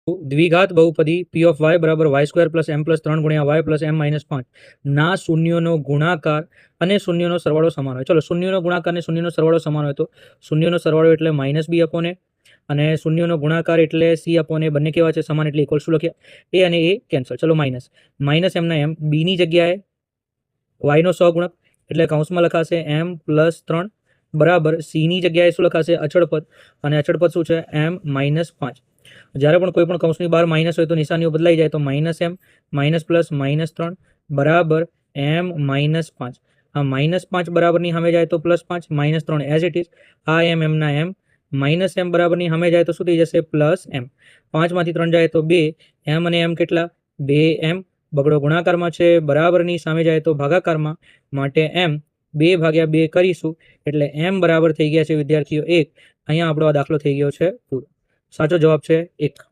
દ્વિઘાત બહુપદી p of y બરાબર y² plus m plus 3 ગુણ્યા y પ્લસ m માઇનસ 5 ના શૂન્યોનો ગુણાકાર અને શૂન્યનો સરવાળો સમાન હોય. ચલો, શૂન્યનો ગુણાકાર અને શૂન્યનો સરવાળો સમાન હોય તો શૂન્યનો સરવાળો એટલે માઇનસ બી અપોન એ અને શૂન્યનો ગુણાકાર એટલે સી અપોન એ. બંને કેવા છે? સમાન, એટલે ઇક્વલ શું લખ્યા? એ અને એ કેન્સલ. ચલો, માઇનસ એમના એમ બીની જગ્યાએ વાયનો સહગુણક એટલે કૌંસમાં લખાશે m પ્લસ 3 બરાબર સીની જગ્યાએ શું લખાશે? અચળ પદ, અને અચળ પદ શું છે? m minus 5. જ્યારે પણ કોઈ પણ કૌંસની બહાર માઇનસ હોય તો નિશાનીઓ બદલાઈ જાય. તો minus M minus plus minus 3 બરાબર m માઇનસ 5. આ માઇનસ 5 બરાબરની સામે જાય તો plus 5, minus 3 as it is. આ એમના એમ માઇનસ એમ બરાબરની સામે જાય તો શું થઈ જશે? Plus M. 5માંથી 3 જાય તો 2. એમ અને એમ કેટલા? 2m. બગડો ગુણાકારમાં છે, બરાબરની સામે જાય તો ભાગાકારમાં, માટે m 2/2 કરીશું એટલે m બરાબર થઈ ગયા છે વિદ્યાર્થીઓ 1. અહીંયા આપણો આ દાખલો થઈ ગયો છે પૂરો. સાચો જવાબ છે 1.